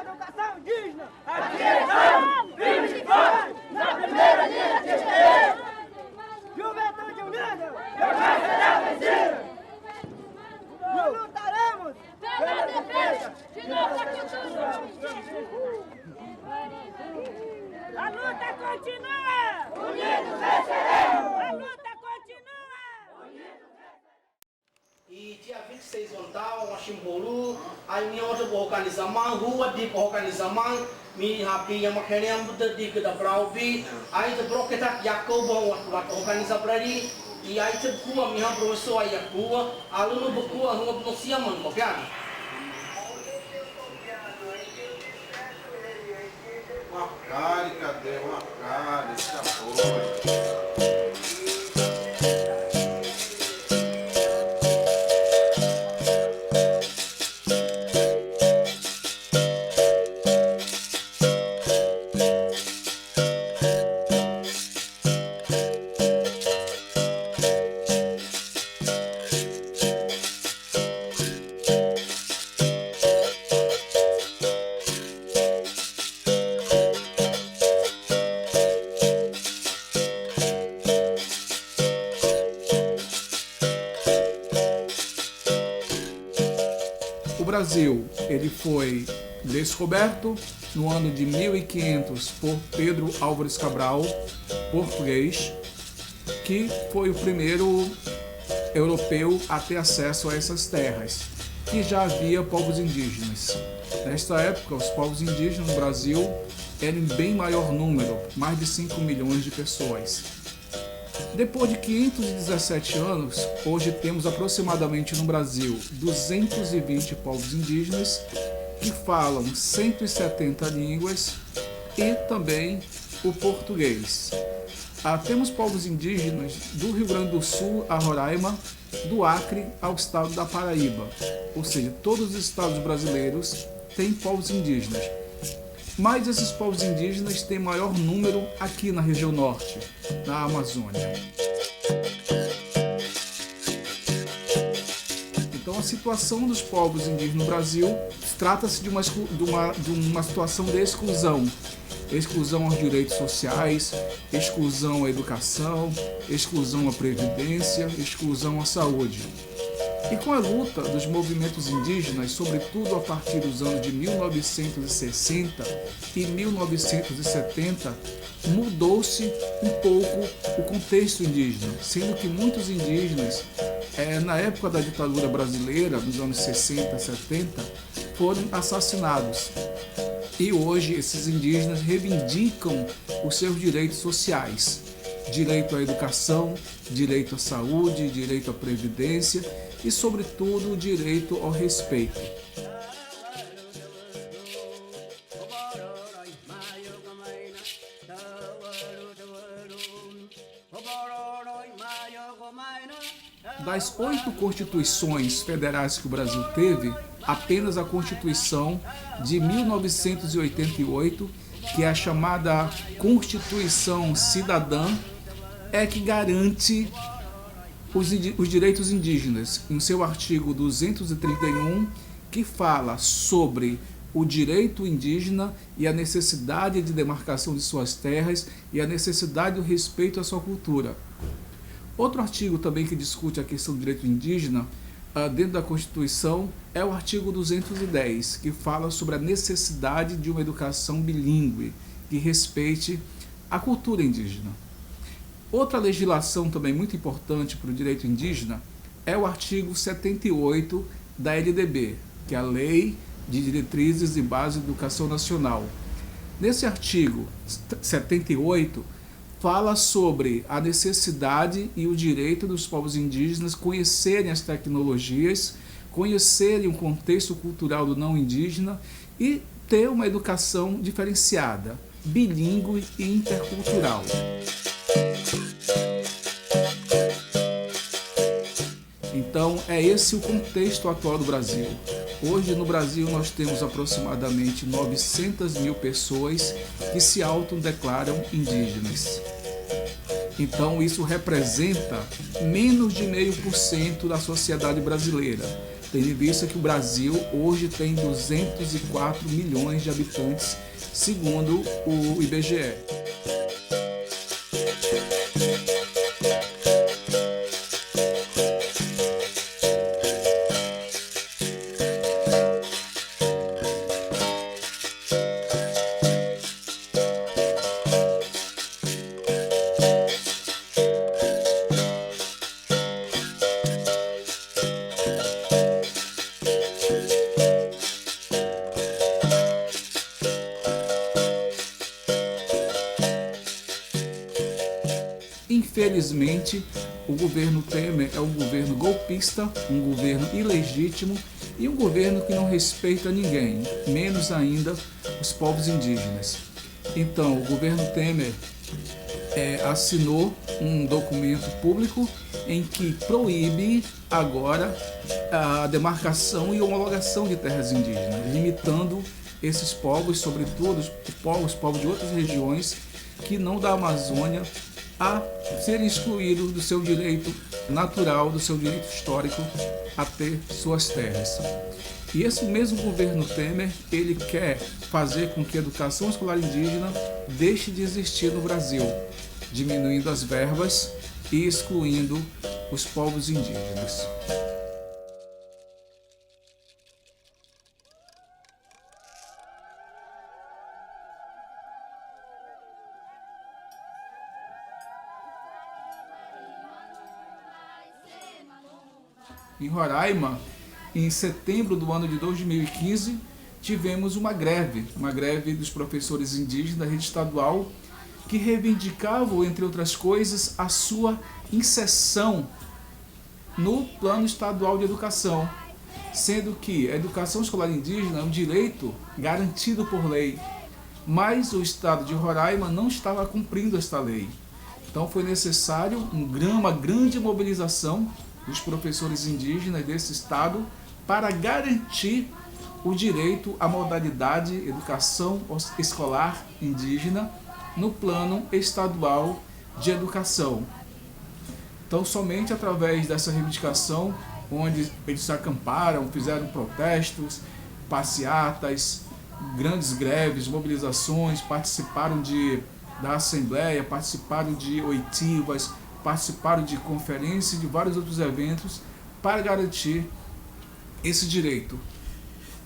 educação indígena. Aqui estamos, firmes e fortes, na primeira linha de esteio. Juventude unida, Jamais será vencida. nós lutaremos Pela defesa de nossa cultura. A luta continua! Unidos venceremos. A luta continua! E dia 26 ontal, Washington, aí minha outra organização, rua de organização, me rapi yang makannya berdiri ke dalam pi, aí de bloco kita Jacob buat organização para ali, e aí de kuah minha professor aí kuah, aluno berkuah hingga penusian mengkopian. Macari, cadê o Macari? Essa foi. O Brasil, ele foi descoberto no ano de 1500 por Pedro Álvares Cabral, português, que foi o primeiro europeu a ter acesso a essas terras, que já havia povos indígenas. Nesta época, os povos indígenas no Brasil eram em bem maior número, mais de 5 milhões de pessoas. Depois de 517 anos, hoje temos aproximadamente no Brasil 220 povos indígenas que falam 170 línguas e também o português. Temos povos indígenas do Rio Grande do Sul a Roraima, do Acre ao estado da Paraíba, ou seja, todos os estados brasileiros têm povos indígenas. Mas esses povos indígenas têm maior número aqui na região norte, na Amazônia. Então a situação dos povos indígenas no Brasil trata-se de uma situação de exclusão. Exclusão aos direitos sociais, exclusão à educação, exclusão à previdência, exclusão à saúde. E com a luta dos movimentos indígenas, sobretudo a partir dos anos de 1960 e 1970, mudou-se um pouco o contexto indígena, sendo que muitos indígenas, na época da ditadura brasileira, nos anos 60, 70, foram assassinados. E hoje esses indígenas reivindicam os seus direitos sociais, direito à educação, direito à saúde, direito à previdência e, sobretudo, o direito ao respeito. Das 8 constituições federais que o Brasil teve, apenas a Constituição de 1988, que é a chamada Constituição Cidadã, é que garante os direitos indígenas, em seu artigo 231, que fala sobre o direito indígena e a necessidade de demarcação de suas terras e a necessidade do respeito à sua cultura. Outro artigo também que discute a questão do direito indígena dentro da Constituição é o artigo 210, que fala sobre a necessidade de uma educação bilíngue que respeite a cultura indígena. Outra legislação também muito importante para o direito indígena é o artigo 78 da LDB, que é a Lei de Diretrizes e Bases de Educação Nacional. Nesse artigo 78, fala sobre a necessidade e o direito dos povos indígenas conhecerem as tecnologias, conhecerem o contexto cultural do não indígena e ter uma educação diferenciada, bilíngue e intercultural. Então, é esse o contexto atual do Brasil. Hoje, no Brasil, nós temos aproximadamente 900 mil pessoas que se autodeclaram indígenas. Então, isso representa menos de 0,5% da sociedade brasileira. tendo em vista que o Brasil hoje tem 204 milhões de habitantes, segundo o IBGE. Infelizmente, o governo Temer é um governo golpista, um governo ilegítimo e um governo que não respeita ninguém, menos ainda os povos indígenas. Então, o governo Temer assinou um documento público em que proíbe agora a demarcação e homologação de terras indígenas, limitando esses povos, sobretudo os povos de outras regiões que não da Amazônia, a serem excluídos do seu direito natural, do seu direito histórico a ter suas terras. E esse mesmo governo Temer, ele quer fazer com que a educação escolar indígena deixe de existir no Brasil, diminuindo as verbas e excluindo os povos indígenas. Em Roraima, em setembro do ano de 2015, tivemos uma greve dos professores indígenas da rede estadual, que reivindicavam, entre outras coisas, a sua inserção no Plano Estadual de Educação, sendo que a educação escolar indígena é um direito garantido por lei, mas o estado de Roraima não estava cumprindo esta lei. Então foi necessário uma grande mobilização dos professores indígenas desse estado para garantir o direito à modalidade educação escolar indígena no plano estadual de educação. Então, somente através dessa reivindicação, onde eles acamparam, fizeram protestos, passeatas, grandes greves, mobilizações, participaram da Assembleia, participaram de oitivas, participaram de conferências e de vários outros eventos para garantir esse direito.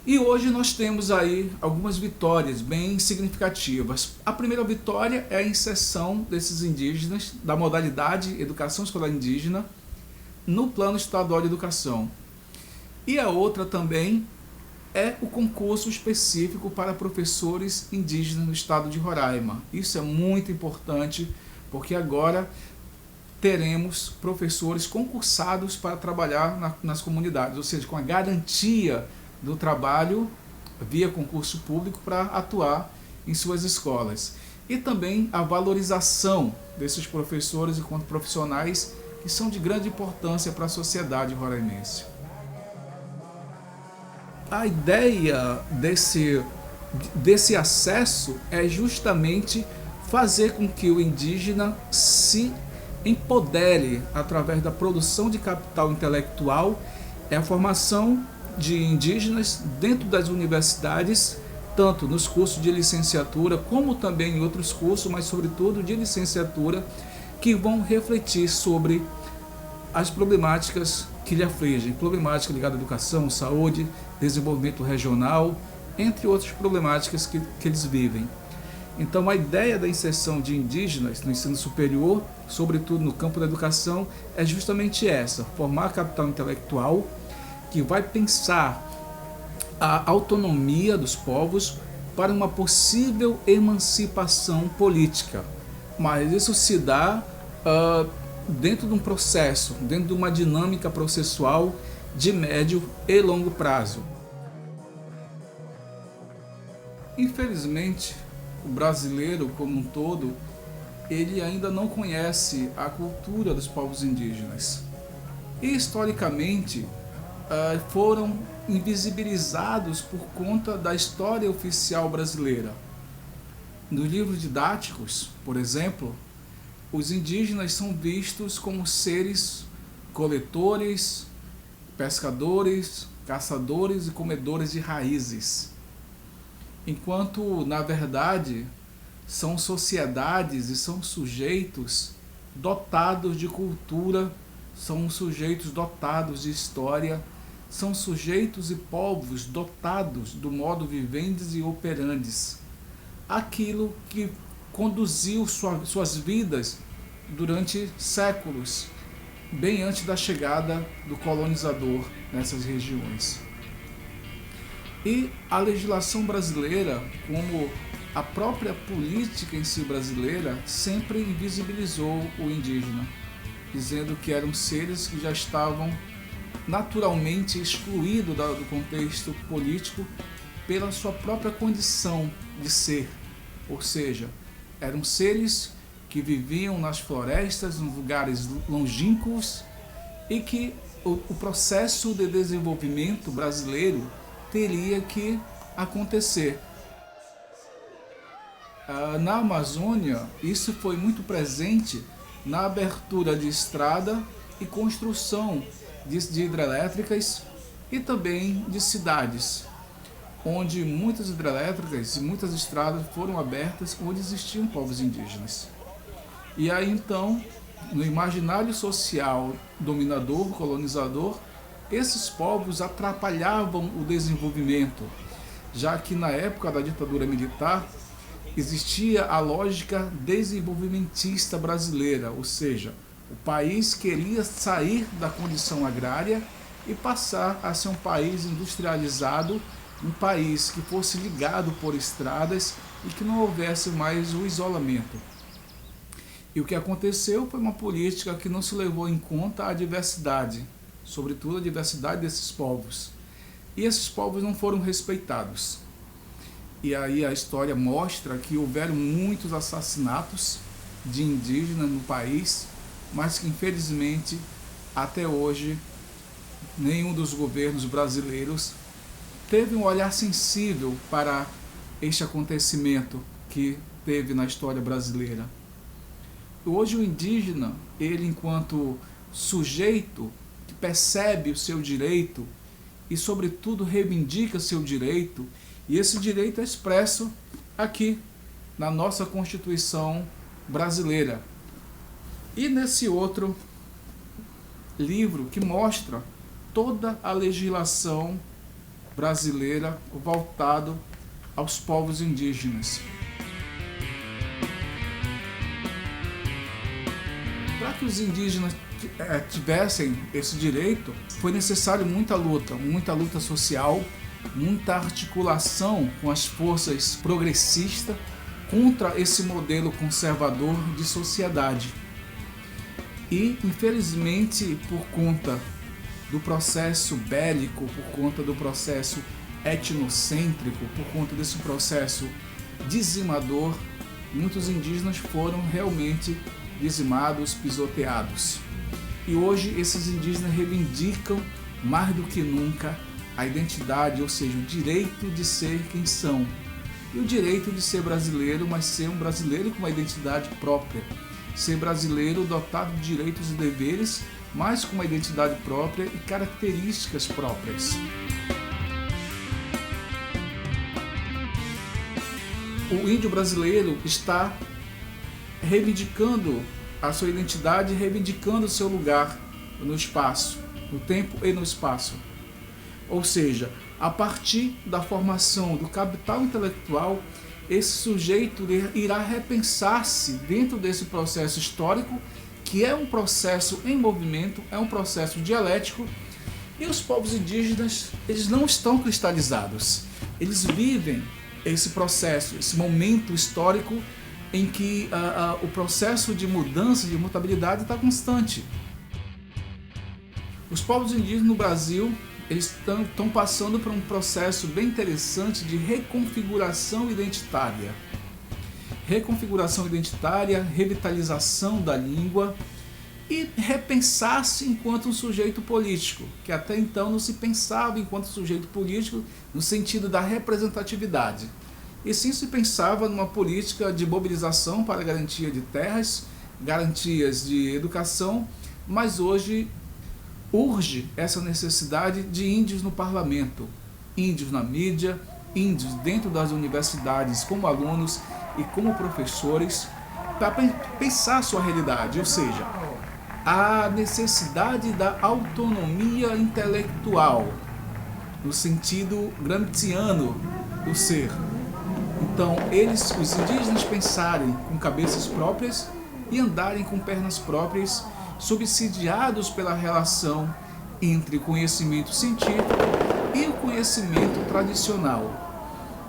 E hoje nós temos aí algumas vitórias bem significativas. A primeira vitória é a inserção desses indígenas da modalidade Educação Escolar Indígena no Plano Estadual de Educação. E a outra também é o concurso específico para professores indígenas no estado de Roraima. Isso é muito importante, porque agora teremos professores concursados para trabalhar nas comunidades, ou seja, com a garantia do trabalho via concurso público para atuar em suas escolas. E também a valorização desses professores enquanto profissionais que são de grande importância para a sociedade roraimense. A ideia desse acesso é justamente fazer com que o indígena se empodere através da produção de capital intelectual, é a formação de indígenas dentro das universidades, tanto nos cursos de licenciatura como também em outros cursos, mas sobretudo de licenciatura, que vão refletir sobre as problemáticas que lhe afligem, problemática ligada à educação, saúde, desenvolvimento regional, entre outras problemáticas que eles vivem. Então a ideia da inserção de indígenas no ensino superior, sobretudo no campo da educação, é justamente essa: formar capital intelectual que vai pensar a autonomia dos povos para uma possível emancipação política. Mas isso se dá dentro de um processo, dentro de uma dinâmica processual de médio e longo prazo. Infelizmente, o brasileiro como um todo, ele ainda não conhece a cultura dos povos indígenas. E historicamente foram invisibilizados por conta da história oficial brasileira. Nos livros didáticos, por exemplo, os indígenas são vistos como seres coletores, pescadores, caçadores e comedores de raízes, enquanto, na verdade, são sociedades e são sujeitos dotados de cultura, são sujeitos dotados de história, são sujeitos e povos dotados do modo vivendis e operandis, aquilo que conduziu suas vidas durante séculos, bem antes da chegada do colonizador nessas regiões. E a legislação brasileira, como a própria política em si brasileira, sempre invisibilizou o indígena, dizendo que eram seres que já estavam naturalmente excluídos do contexto político pela sua própria condição de ser, ou seja, eram seres que viviam nas florestas, nos lugares longínquos, e que o processo de desenvolvimento brasileiro teria que acontecer. Na Amazônia, isso foi muito presente na abertura de estrada e construção de hidrelétricas e também de cidades, onde muitas hidrelétricas e muitas estradas foram abertas onde existiam povos indígenas. E aí então, no imaginário social dominador, colonizador, esses povos atrapalhavam o desenvolvimento, já que na época da ditadura militar existia a lógica desenvolvimentista brasileira, ou seja, o país queria sair da condição agrária e passar a ser um país industrializado, um país que fosse ligado por estradas e que não houvesse mais o isolamento. E o que aconteceu foi uma política que não se levou em conta a diversidade, sobretudo a diversidade desses povos. E esses povos não foram respeitados. E aí a história mostra que houveram muitos assassinatos de indígenas no país, mas que infelizmente até hoje nenhum dos governos brasileiros teve um olhar sensível para este acontecimento que teve na história brasileira. Hoje o indígena, ele enquanto sujeito que percebe o seu direito e sobretudo reivindica seu direito, e esse direito é expresso aqui na nossa Constituição brasileira. E nesse outro livro que mostra toda a legislação brasileira voltado aos povos indígenas. Para que os indígenas tivessem esse direito, foi necessário muita luta social, muita articulação com as forças progressistas contra esse modelo conservador de sociedade. E, infelizmente, por conta do processo bélico, por conta do processo etnocêntrico, por conta desse processo dizimador, muitos indígenas foram realmente dizimados, pisoteados. E hoje esses indígenas reivindicam mais do que nunca a identidade, ou seja, o direito de ser quem são. E o direito de ser brasileiro, mas ser um brasileiro com uma identidade própria. Ser brasileiro dotado de direitos e deveres, mas com uma identidade própria e características próprias. O índio brasileiro está reivindicando a sua identidade, reivindicando o seu lugar no espaço, no tempo e no espaço. Ou seja, a partir da formação do capital intelectual, esse sujeito irá repensar-se dentro desse processo histórico, que é um processo em movimento, é um processo dialético, e os povos indígenas, eles não estão cristalizados. Eles vivem esse processo, esse momento histórico em que o processo de mudança, de mutabilidade está constante. Os povos indígenas no Brasil, eles estão passando por um processo bem interessante de reconfiguração identitária. Reconfiguração identitária, revitalização da língua e repensar-se enquanto um sujeito político, que até então não se pensava enquanto sujeito político no sentido da representatividade. E sim se pensava numa política de mobilização para garantia de terras, garantias de educação, mas hoje urge essa necessidade de índios no parlamento, índios na mídia, índios dentro das universidades como alunos e como professores, para pensar a sua realidade, ou seja, a necessidade da autonomia intelectual, no sentido gramsciano do ser. Então, os indígenas pensarem com cabeças próprias e andarem com pernas próprias, subsidiados pela relação entre o conhecimento científico e o conhecimento tradicional.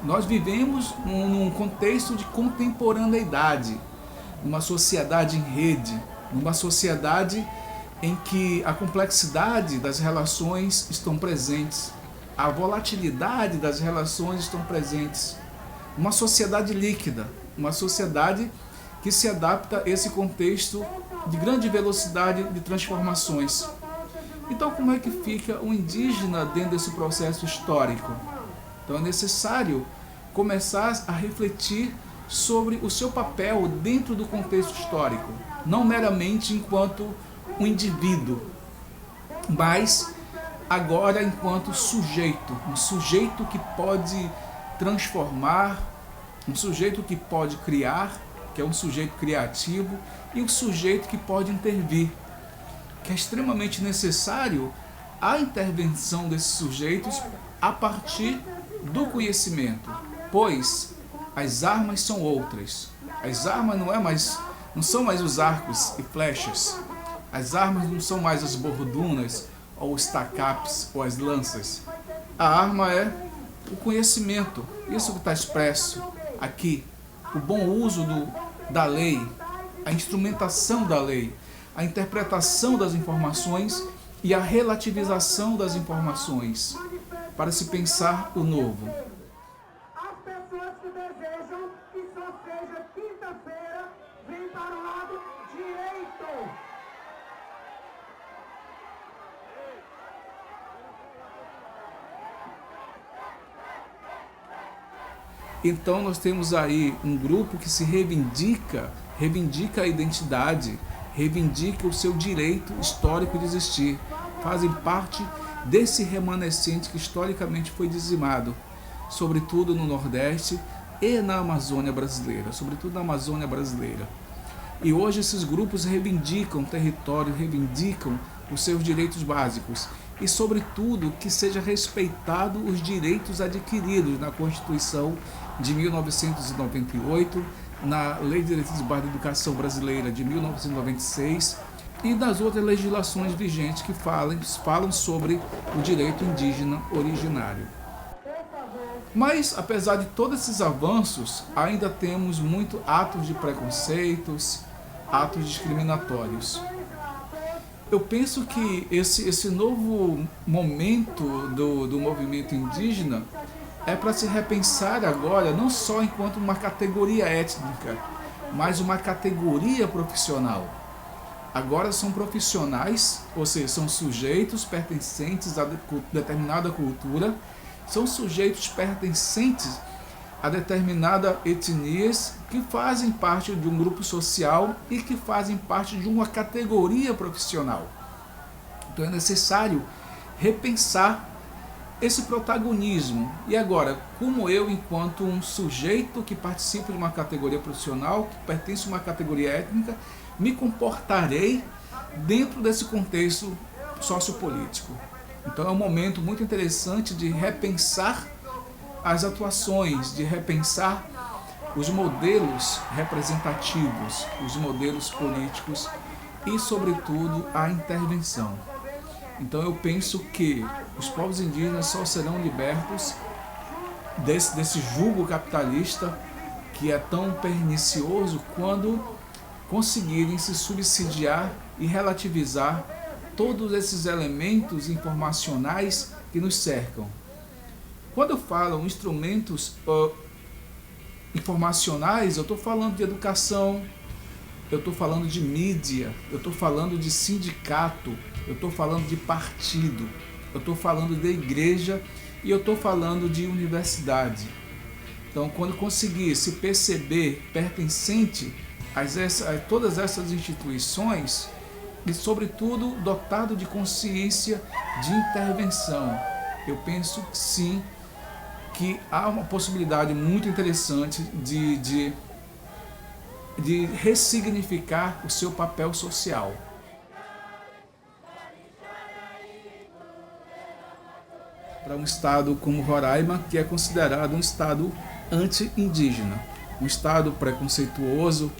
Nós vivemos num contexto de contemporaneidade, numa sociedade em rede, numa sociedade em que a complexidade das relações estão presentes, a volatilidade das relações estão presentes. Uma sociedade líquida, uma sociedade que se adapta a esse contexto de grande velocidade de transformações. Então, como é que fica o indígena dentro desse processo histórico? Então, é necessário começar a refletir sobre o seu papel dentro do contexto histórico, não meramente enquanto um indivíduo, mas agora enquanto sujeito, um sujeito que pode transformar, um sujeito que pode criar, que é um sujeito criativo, e um sujeito que pode intervir, que é extremamente necessário a intervenção desses sujeitos a partir do conhecimento, pois as armas são outras. As armas não são mais os arcos e flechas, as armas não são mais as bordunas, ou os tacapes, ou as lanças. A arma é o conhecimento, isso que está expresso aqui, o bom uso da lei, a instrumentação da lei, a interpretação das informações e a relativização das informações, para se pensar o novo. As pessoas que desejam que só seja quinta-feira, vem para o lado direito. Então nós temos aí um grupo que se reivindica a identidade, reivindica o seu direito histórico de existir, fazem parte desse remanescente que historicamente foi dizimado, sobretudo no Nordeste e na Amazônia brasileira, sobretudo na Amazônia brasileira. E hoje esses grupos reivindicam território, reivindicam os seus direitos básicos e, sobretudo, que seja respeitado os direitos adquiridos na Constituição de 1998, na Lei de Direitos Básicos da Educação Brasileira de 1996 e das outras legislações vigentes que falam sobre o direito indígena originário. Mas, apesar de todos esses avanços, ainda temos muitos atos de preconceitos, atos discriminatórios. Eu penso que esse novo momento do movimento indígena é para se repensar agora, não só enquanto uma categoria étnica, mas uma categoria profissional. Agora são profissionais, ou seja, são sujeitos pertencentes a determinada cultura, são sujeitos pertencentes a determinadas etnias que fazem parte de um grupo social e que fazem parte de uma categoria profissional. Então é necessário repensar esse protagonismo. E agora, como eu, enquanto um sujeito que participa de uma categoria profissional, que pertence a uma categoria étnica, me comportarei dentro desse contexto sociopolítico? Então é um momento muito interessante de repensar as atuações, de repensar os modelos representativos, os modelos políticos e, sobretudo, a intervenção. Então eu penso que os povos indígenas só serão libertos desse jugo capitalista que é tão pernicioso quando conseguirem se subsidiar e relativizar todos esses elementos informacionais que nos cercam. Quando eu falo instrumentos informacionais, eu estou falando de educação, eu estou falando de mídia, eu estou falando de sindicato, eu estou falando de partido, eu estou falando de igreja e eu estou falando de universidade. Então, quando conseguir se perceber pertencente a todas essas instituições, e, sobretudo, dotado de consciência de intervenção. Eu penso que sim, que há uma possibilidade muito interessante de ressignificar o seu papel social. Para um estado como Roraima, que é considerado um estado anti-indígena, um estado preconceituoso,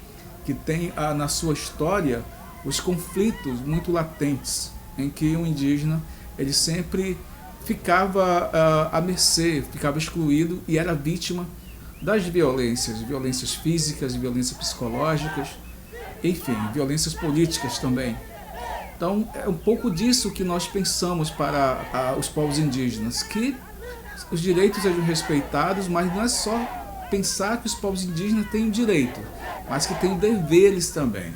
que tem na sua história os conflitos muito latentes, em que o indígena ele sempre ficava à mercê, ficava excluído e era vítima das violências físicas, violências psicológicas, enfim, violências políticas também. Então, é um pouco disso que nós pensamos para os povos indígenas, que os direitos sejam respeitados, mas não é só pensar que os povos indígenas têm direito, mas que têm deveres também.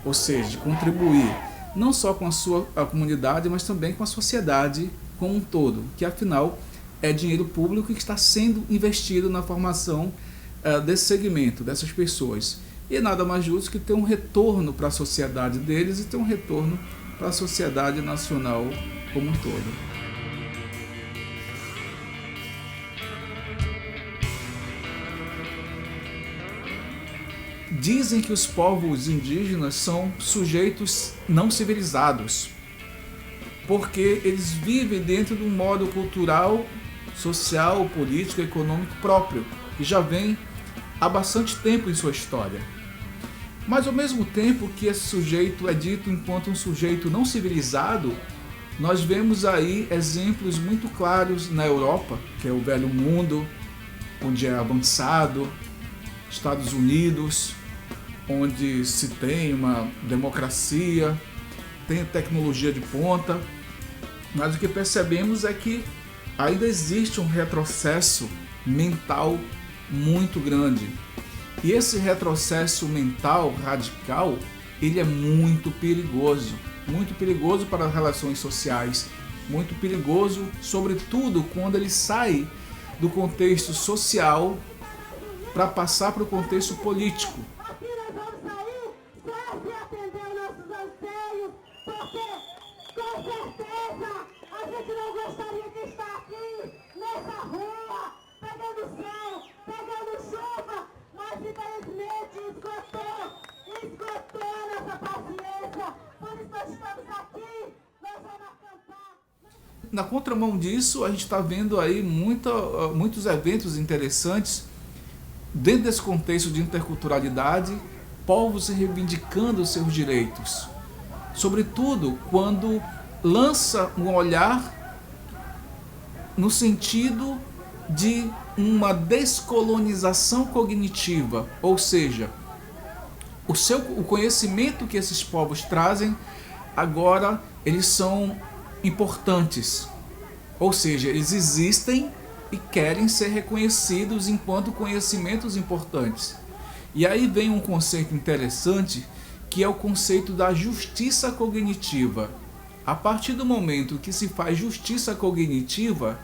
Ou seja, de contribuir não só com a comunidade, mas também com a sociedade como um todo, que afinal é dinheiro público que está sendo investido na formação desse segmento, dessas pessoas. E nada mais justo que ter um retorno para a sociedade deles e ter um retorno para a sociedade nacional como um todo. Dizem que os povos indígenas são sujeitos não civilizados, porque eles vivem dentro de um modo cultural, social, político, econômico próprio, que já vem há bastante tempo em sua história. Mas ao mesmo tempo que esse sujeito é dito enquanto um sujeito não civilizado, nós vemos aí exemplos muito claros na Europa, que é o Velho Mundo, onde é avançado, Estados Unidos, onde se tem uma democracia, tem tecnologia de ponta, mas o que percebemos é que ainda existe um retrocesso mental muito grande. E esse retrocesso mental radical, ele é muito perigoso para as relações sociais, muito perigoso, sobretudo quando ele sai do contexto social para passar para o contexto político. Aqui nós vamos sair só se atender os nossos anseios, porque com certeza a gente não gostaria de estar aqui nessa rua, pegando sol, pegando chuva, mas infelizmente esgotou nossa paciência, por isso nós estamos aqui, nós vamos acampar. Na contramão disso, a gente está vendo aí muitos eventos interessantes dentro desse contexto de interculturalidade, povos reivindicando os seus direitos. Sobretudo quando lança um olhar no sentido de uma descolonização cognitiva, ou seja, o conhecimento que esses povos trazem, agora eles são importantes, ou seja, eles existem e querem ser reconhecidos enquanto conhecimentos importantes. E aí vem um conceito interessante, que é o conceito da justiça cognitiva. A partir do momento que se faz justiça cognitiva,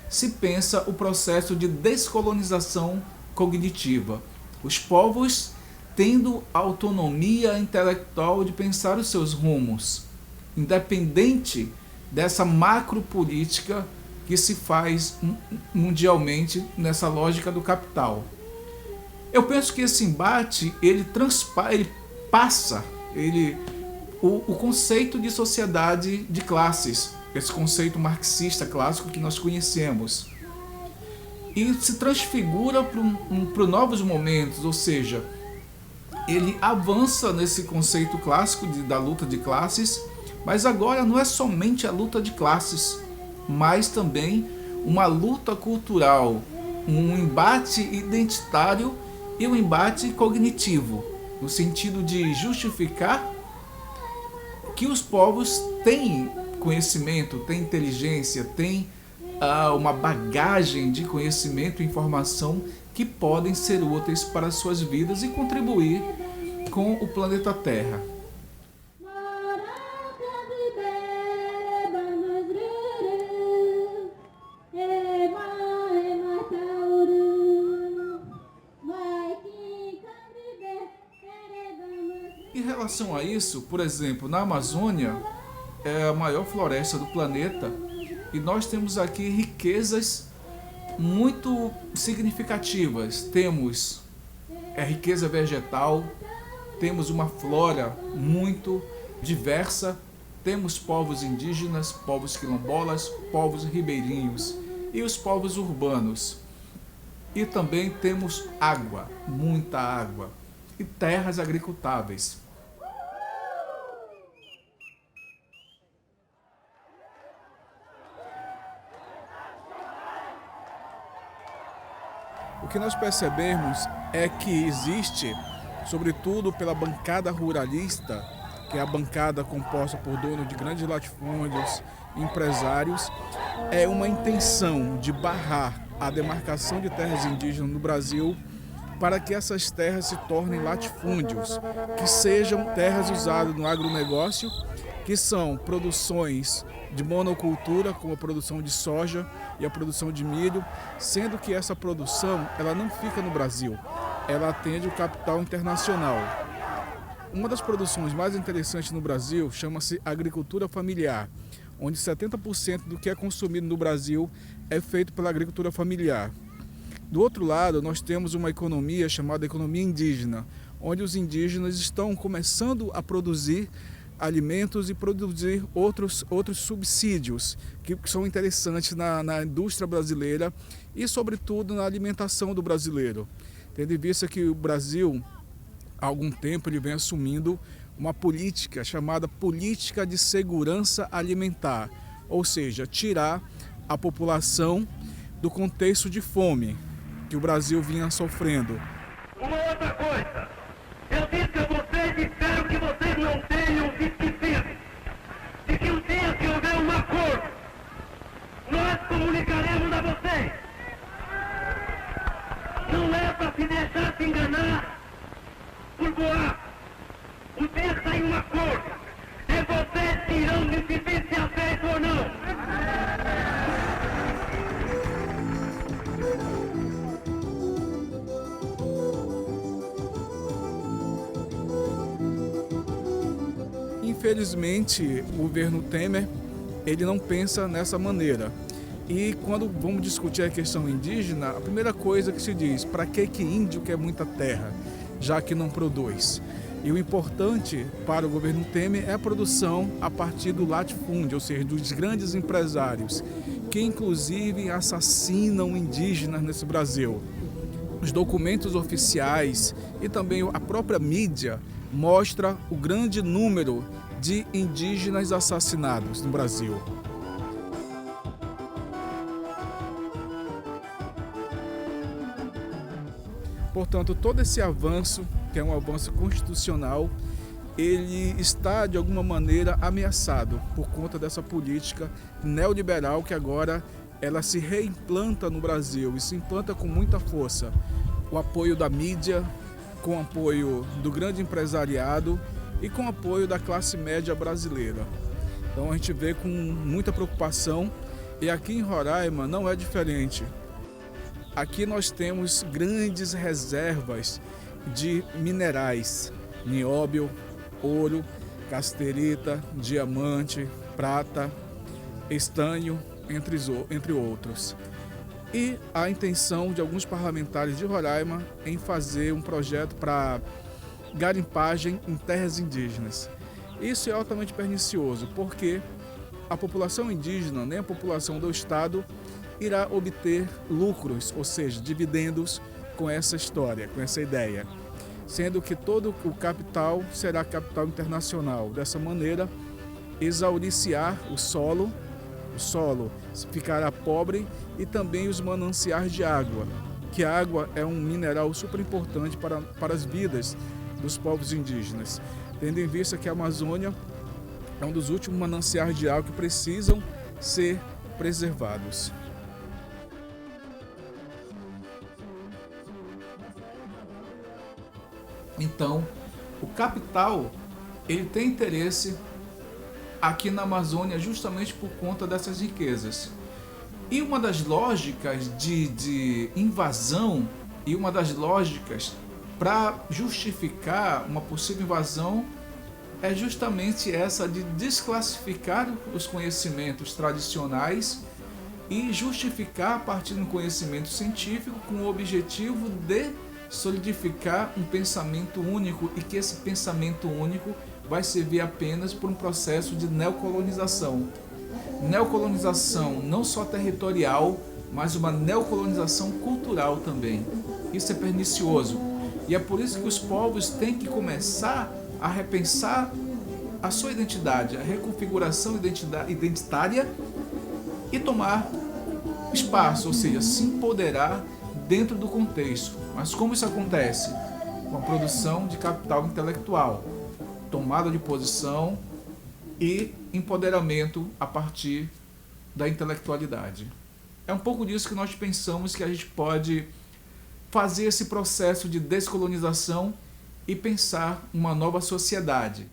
se pensa o processo de descolonização cognitiva. Os povos tendo autonomia intelectual de pensar os seus rumos, independente dessa macropolítica que se faz mundialmente nessa lógica do capital. Eu penso que esse embate ele passa o conceito de sociedade de classes, esse conceito marxista clássico que nós conhecemos, e se transfigura para novos momentos, ou seja, ele avança nesse conceito clássico da luta de classes, mas agora não é somente a luta de classes, mas também uma luta cultural, um embate identitário e um embate cognitivo, no sentido de justificar que os povos têm conhecimento, têm inteligência, têm uma bagagem de conhecimento e informação que podem ser úteis para as suas vidas e contribuir com o planeta Terra. Em relação a isso, por exemplo, na Amazônia é a maior floresta do planeta e nós temos aqui riquezas muito significativas. Temos riqueza vegetal, temos uma flora muito diversa, temos povos indígenas, povos quilombolas, povos ribeirinhos e os povos urbanos. E também temos água, muita água, e terras agricultáveis. O que nós percebemos é que existe, sobretudo pela bancada ruralista, que é a bancada composta por donos de grandes latifúndios, empresários, é uma intenção de barrar a demarcação de terras indígenas no Brasil para que essas terras se tornem latifúndios, que sejam terras usadas no agronegócio, que são produções de monocultura, como a produção de soja e a produção de milho, sendo que essa produção ela não fica no Brasil, ela atende o capital internacional. Uma das produções mais interessantes no Brasil chama-se agricultura familiar, onde 70% do que é consumido no Brasil é feito pela agricultura familiar. Do outro lado, nós temos uma economia chamada economia indígena, onde os indígenas estão começando a produzir alimentos e produzir outros subsídios que são interessantes na indústria brasileira e, sobretudo, na alimentação do brasileiro. Tendo em vista que o Brasil, há algum tempo, ele vem assumindo uma política chamada política de segurança alimentar, ou seja, tirar a população do contexto de fome que o Brasil vinha sofrendo. Uma outra coisa, eu disse a vocês e espero que vocês não tenham esquecido de que o dia que houver um acordo, nós comunicaremos a vocês. Não é para se deixar se enganar por boato. O dia que sair um acordo, é vocês que irão decidir se aceita ou não. Infelizmente, o governo Temer, ele não pensa nessa maneira. E quando vamos discutir a questão indígena, a primeira coisa que se diz, para que índio quer muita terra, já que não produz? E o importante para o governo Temer é a produção a partir do latifúndio, ou seja, dos grandes empresários, que inclusive assassinam indígenas nesse Brasil. Os documentos oficiais e também a própria mídia mostra o grande número de indígenas assassinados no Brasil. Portanto, todo esse avanço, que é um avanço constitucional, ele está de alguma maneira ameaçado por conta dessa política neoliberal que agora ela se reimplanta no Brasil e se implanta com muita força. O apoio da mídia, com o apoio do grande empresariado e com o apoio da classe média brasileira. Então a gente vê com muita preocupação e aqui em Roraima não é diferente. Aqui nós temos grandes reservas de minerais, nióbio, ouro, casterita, diamante, prata, estanho, entre outros. E a intenção de alguns parlamentares de Roraima em fazer um projeto para garimpagem em terras indígenas. Isso é altamente pernicioso, porque a população indígena, nem a população do Estado, irá obter lucros, ou seja, dividendos com essa história, com essa ideia. Sendo que todo o capital será capital internacional. Dessa maneira, exauriciar o solo ficará pobre e também os mananciais de água, que a água é um mineral super importante para as vidas dos povos indígenas, tendo em vista que a Amazônia é um dos últimos mananciais de água que precisam ser preservados. Então, o capital ele tem interesse aqui na Amazônia justamente por conta dessas riquezas. E uma das lógicas de invasão e uma das lógicas para justificar uma possível invasão é justamente essa de desclassificar os conhecimentos tradicionais e justificar a partir de um conhecimento científico com o objetivo de solidificar um pensamento único e que esse pensamento único vai servir apenas por um processo de neocolonização. Neocolonização não só territorial, mas uma neocolonização cultural também. Isso é pernicioso. E é por isso que os povos têm que começar a repensar a sua identidade, a reconfiguração identitária e tomar espaço, ou seja, se empoderar dentro do contexto. Mas como isso acontece? Com a produção de capital intelectual, tomada de posição e empoderamento a partir da intelectualidade. É um pouco disso que nós pensamos que a gente pode fazer esse processo de descolonização e pensar uma nova sociedade.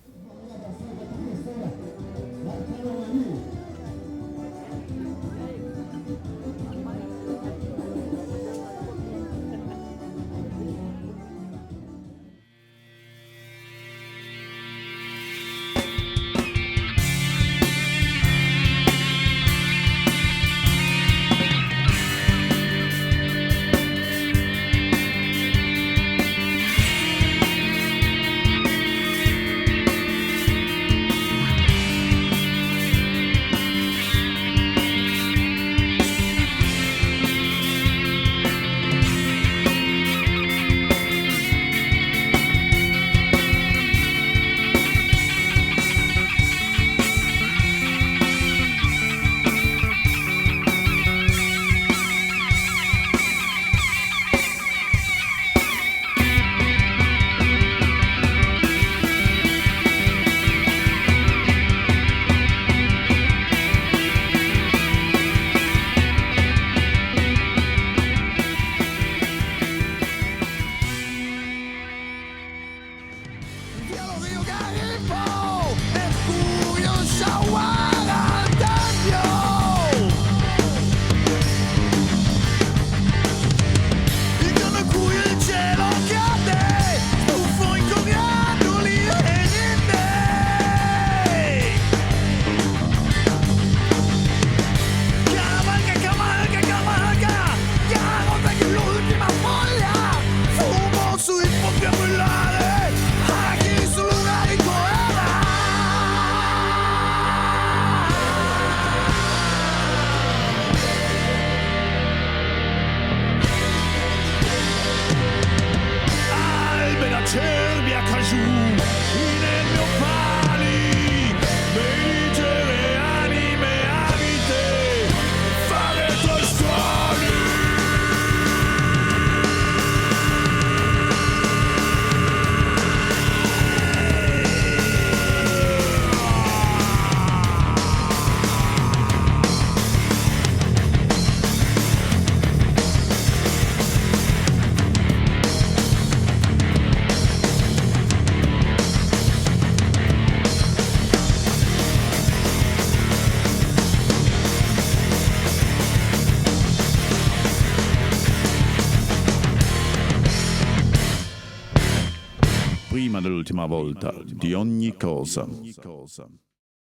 Prima dell'ultima volta di ogni cosa.